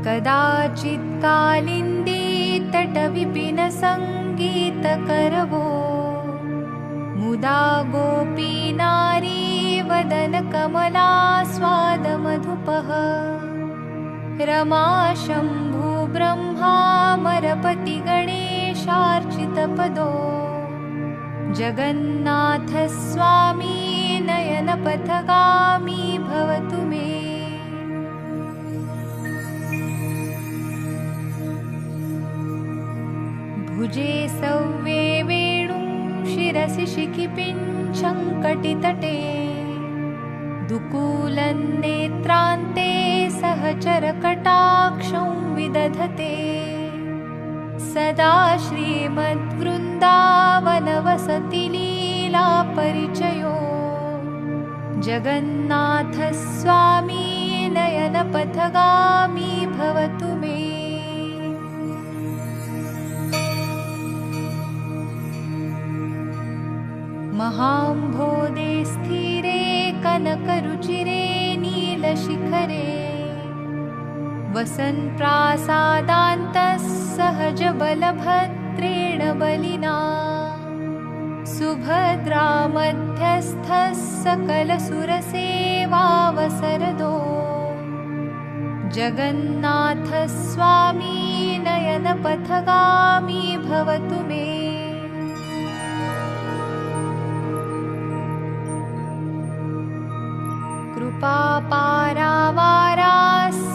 कदाचित् कालिन्दी तटविपिनसङ्गीतकरवो मुदा गोपी नारी वदनकमलास्वादमधुपः रमा शम्भु ब्रह्मामरपति गणेशार्चितपदो जगन्नाथ स्वामी नयनपथगामी भवतु मे। भुजे सव्ये वेणुं शिरसि शिखिपिञ्छङ्कटितटे दुकूलं नेत्रान्ते सहचरकटाक्षं विदधते सदा श्रीमद्वृन्दावनवसति लीलापरिचयो जगन्नाथ स्वामी नयनपथगामी भवतु मे। महाम्भोदे स्थिरे कनकरुचिरे नीलशिखरे वसन् प्रासादान्तः सहजबलभद्रेण बलिना सुभद्रा मध्यस्थः सकलसुरसेवावसरदो जगन्नाथ स्वामी नयनपथगामी भवतु मे। कृपापारावाराः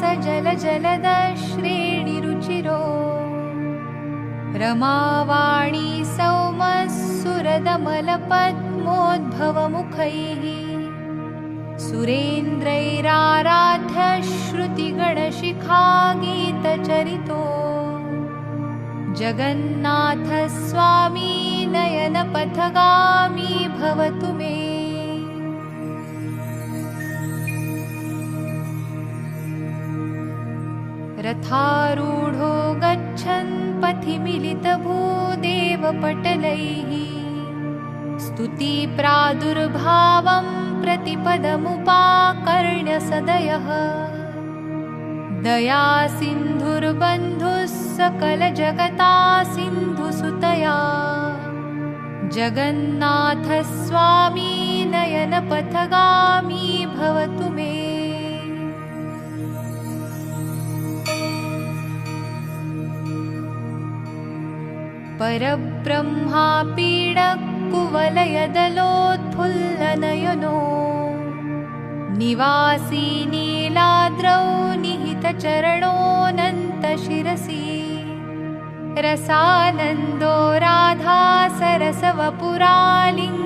सजलजलदश्रेणिरुचिरो रमावाणी सौमः सुरदमलपद्मोद्भवमुखैः सुरेन्द्रैराराध्य श्रुतिगणशिखागीतचरितो जगन्नाथ स्वामी नयनपथगामी भवतु मे। रथारूढो गच्छन् पथि मिलितभूदेवपटलैः स्तुतिप्रादुर्भावं प्रतिपदमुपाकर्ण्य सदयः दया सिन्धुर्बन्धुः सकलजगता सिन्धुसुतया जगन्नाथ स्वामी नयनपथगामी भवतु मे। परब्रह्मा पीडकुवलयदलोत्फुल्लनयनो निवासी नीलाद्रौ निहितचरणोऽनन्तशिरसि रसानन्दो राधा सरसवपुरालिङ्ग